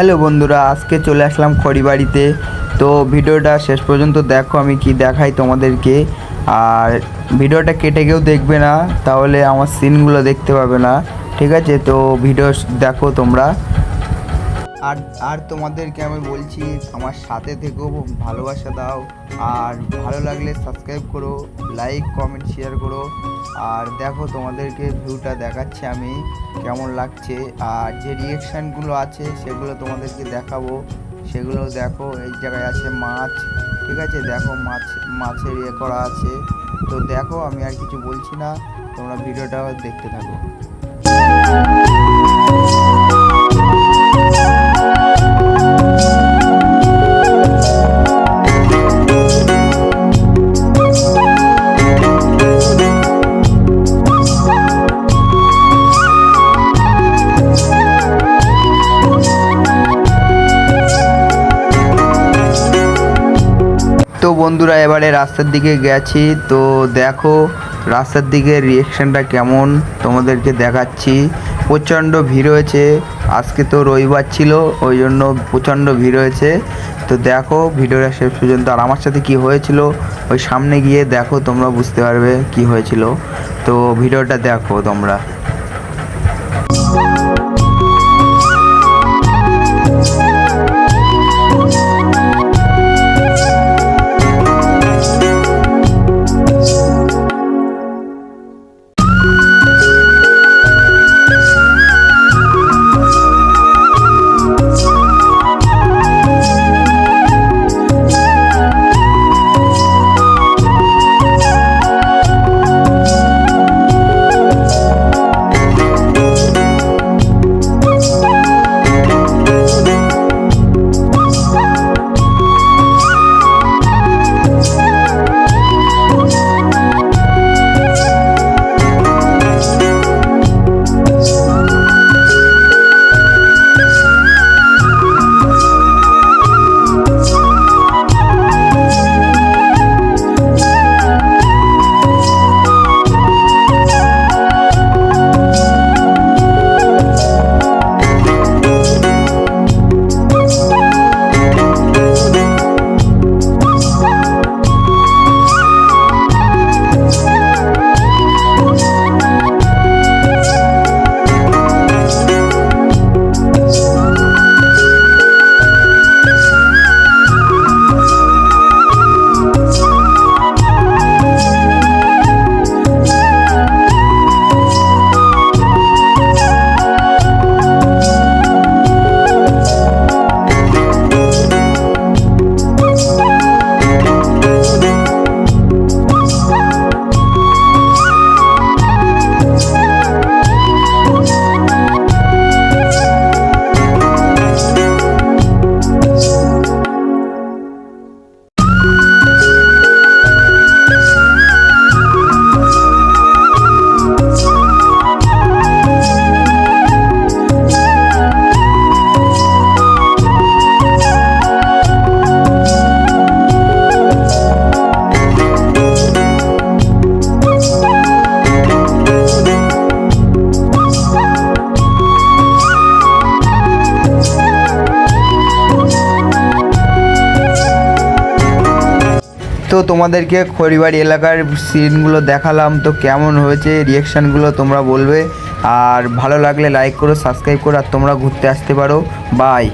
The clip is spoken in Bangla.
হ্যালো বন্ধুরা, আজকে চলে আসলাম খড়িবাড়িতে। তো ভিডিওটা শেষ পর্যন্ত দেখো, আমি কি দেখাই তোমাদেরকে। আর ভিডিওটা কেটে কেউ দেখবে না, তাহলে আমার সিনগুলো দেখতে পাবে না, ঠিক আছে? তো ভিডিও দেখো তোমরা। আর আর তোমাদেরকে আমি বলছি, আমার সাথে থেকেও ভালোবাসা দাও। আর ভালো লাগলে সাবস্ক্রাইব করো, লাইক কমেন্ট শেয়ার করো। আর দেখো, তোমাদেরকে ভিউটা দেখাচ্ছি আমি কেমন লাগছে। আর যে রিয়েকশানগুলো আছে সেগুলো তোমাদেরকে দেখাবো, সেগুলো দেখো। এই জায়গায় আছে মাছ, ঠিক আছে? দেখো মাছের ইয়ে করা আছে। তো দেখো, আমি আর কিছু বলছি না, তোমরা ভিডিওটা দেখতে থাকো। তো বন্ধুরা, এবারে রাস্তার দিকে গেছি। তো দেখো রাস্তার দিকে রিয়েকশানটা কেমন তোমাদেরকে দেখাচ্ছি। প্রচণ্ড ভিড় হয়েছে, আজকে তো রবিবার ছিল, ওই জন্য প্রচণ্ড ভিড় হয়েছে। তো দেখো ভিডিওটা শেষ পর্যন্ত। আর আমার সাথে কি হয়েছিল ওই সামনে গিয়ে দেখো, তোমরা বুঝতে পারবে কি হয়েছিল। তো ভিডিওটা দেখো তোমরা। তো তোমাদেরকে খড়িবাড়ি এলাকার সিনগুলো দেখালাম। তো কেমন হয়েছে রিয়েকশানগুলো তোমরা বলবে। আর ভালো লাগলে লাইক করো, সাবস্ক্রাইব করো। আর তোমরা ঘুরতে আসতে পারো। বাই।